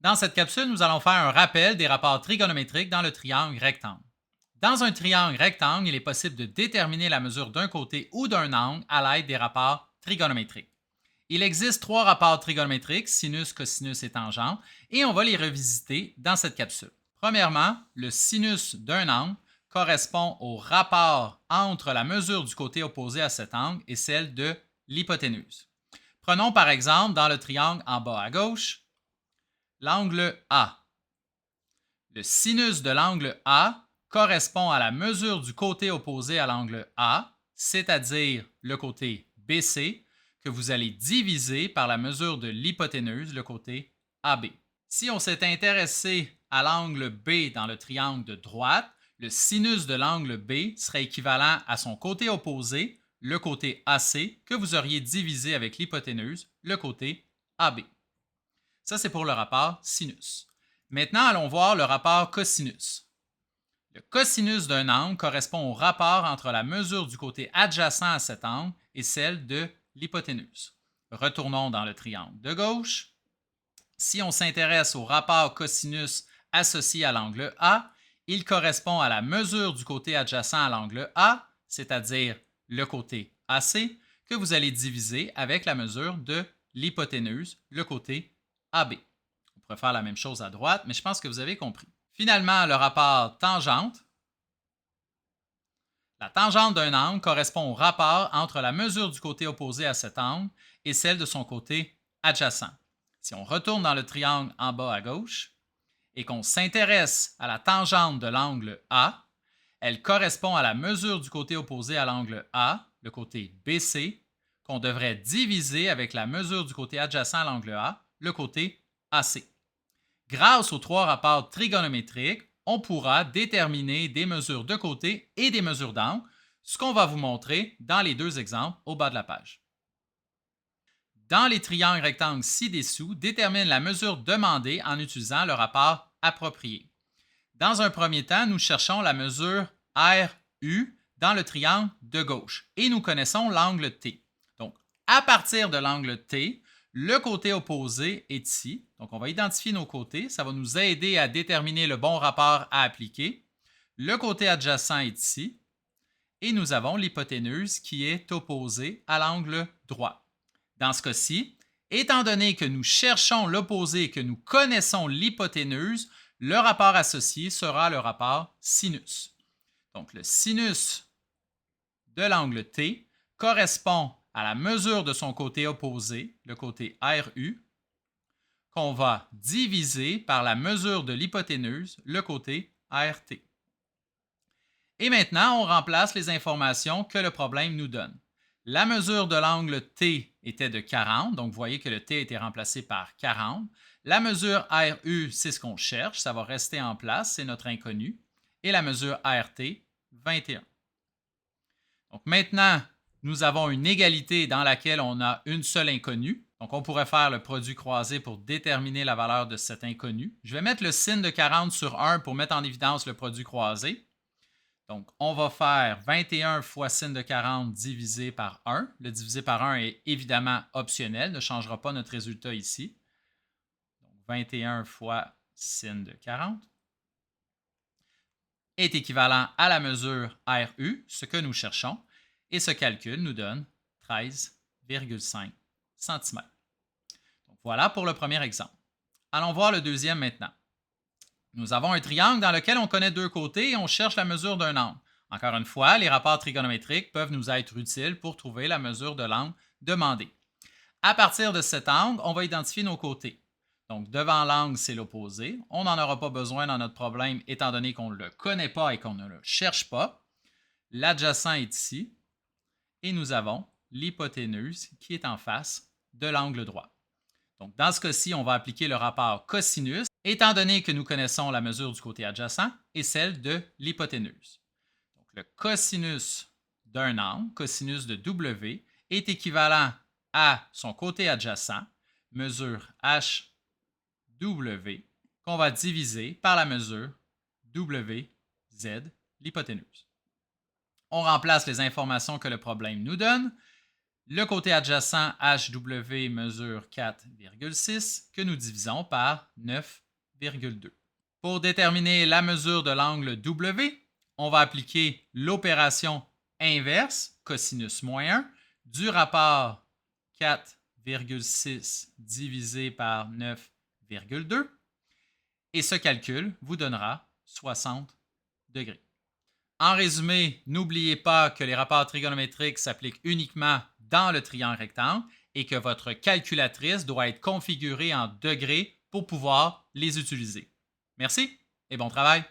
Dans cette capsule, nous allons faire un rappel des rapports trigonométriques dans le triangle rectangle. Dans un triangle rectangle, il est possible de déterminer la mesure d'un côté ou d'un angle à l'aide des rapports trigonométriques. Il existe trois rapports trigonométriques, sinus, cosinus et tangente, et on va les revisiter dans cette capsule. Premièrement, le sinus d'un angle correspond au rapport entre la mesure du côté opposé à cet angle et celle de l'hypoténuse. Prenons par exemple dans le triangle en bas à gauche, l'angle A. Le sinus de l'angle A correspond à la mesure du côté opposé à l'angle A, c'est-à-dire le côté BC, que vous allez diviser par la mesure de l'hypoténuse, le côté AB. Si on s'est intéressé à l'angle B dans le triangle de droite, le sinus de l'angle B serait équivalent à son côté opposé, le côté AC, que vous auriez divisé avec l'hypoténuse, le côté AB. Ça, c'est pour le rapport sinus. Maintenant, allons voir le rapport cosinus. Le cosinus d'un angle correspond au rapport entre la mesure du côté adjacent à cet angle et celle de l'hypoténuse. Retournons dans le triangle de gauche. Si on s'intéresse au rapport cosinus associé à l'angle A, il correspond à la mesure du côté adjacent à l'angle A, c'est-à-dire le côté AC, que vous allez diviser avec la mesure de l'hypoténuse, le côté AB. On pourrait faire la même chose à droite, mais je pense que vous avez compris. Finalement, le rapport tangente. La tangente d'un angle correspond au rapport entre la mesure du côté opposé à cet angle et celle de son côté adjacent. Si on retourne dans le triangle en bas à gauche et qu'on s'intéresse à la tangente de l'angle A, elle correspond à la mesure du côté opposé à l'angle A, le côté BC, qu'on devrait diviser avec la mesure du côté adjacent à l'angle A, le côté AC. Grâce aux trois rapports trigonométriques, on pourra déterminer des mesures de côté et des mesures d'angle, ce qu'on va vous montrer dans les deux exemples au bas de la page. Dans les triangles rectangles ci-dessous, détermine la mesure demandée en utilisant le rapport approprié. Dans un premier temps, nous cherchons la mesure RU dans le triangle de gauche et nous connaissons l'angle T. Donc, à partir de l'angle T, le côté opposé est ici. Donc, on va identifier nos côtés. Ça va nous aider à déterminer le bon rapport à appliquer. Le côté adjacent est ici. Et nous avons l'hypoténuse qui est opposée à l'angle droit. Dans ce cas-ci, étant donné que nous cherchons l'opposé et que nous connaissons l'hypoténuse, le rapport associé sera le rapport sinus. Donc, le sinus de l'angle T correspond à la mesure de son côté opposé, le côté RU, qu'on va diviser par la mesure de l'hypoténuse, le côté RT. Et maintenant, on remplace les informations que le problème nous donne. La mesure de l'angle T était de 40, donc vous voyez que le T a été remplacé par 40. La mesure RU, c'est ce qu'on cherche, ça va rester en place, c'est notre inconnu. Et la mesure RT, 21. Donc maintenant, nous avons une égalité dans laquelle on a une seule inconnue. Donc on pourrait faire le produit croisé pour déterminer la valeur de cet inconnu. Je vais mettre le signe de 40 sur 1 pour mettre en évidence le produit croisé. Donc, on va faire 21 fois sin de 40 divisé par 1. Le divisé par 1 est évidemment optionnel, ne changera pas notre résultat ici. Donc, 21 fois sin de 40 est équivalent à la mesure RU, ce que nous cherchons, et ce calcul nous donne 13,5 cm. Donc, voilà pour le premier exemple. Allons voir le deuxième maintenant. Nous avons un triangle dans lequel on connaît deux côtés et on cherche la mesure d'un angle. Encore une fois, les rapports trigonométriques peuvent nous être utiles pour trouver la mesure de l'angle demandé. À partir de cet angle, on va identifier nos côtés. Donc, devant l'angle, c'est l'opposé. On n'en aura pas besoin dans notre problème étant donné qu'on ne le connaît pas et qu'on ne le cherche pas. L'adjacent est ici. Et nous avons l'hypoténuse qui est en face de l'angle droit. Donc, dans ce cas-ci, on va appliquer le rapport cosinus, étant donné que nous connaissons la mesure du côté adjacent et celle de l'hypoténuse. Donc, le cosinus d'un angle, cosinus de W, est équivalent à son côté adjacent, mesure HW, qu'on va diviser par la mesure WZ, l'hypoténuse. On remplace les informations que le problème nous donne. Le côté adjacent HW mesure 4,6 que nous divisons par 9,2. Pour déterminer la mesure de l'angle W, on va appliquer l'opération inverse, cosinus moins 1, du rapport 4,6 divisé par 9,2. Et ce calcul vous donnera 60 degrés. En résumé, n'oubliez pas que les rapports trigonométriques s'appliquent uniquement dans le triangle rectangle et que votre calculatrice doit être configurée en degrés pour pouvoir les utiliser. Merci et bon travail!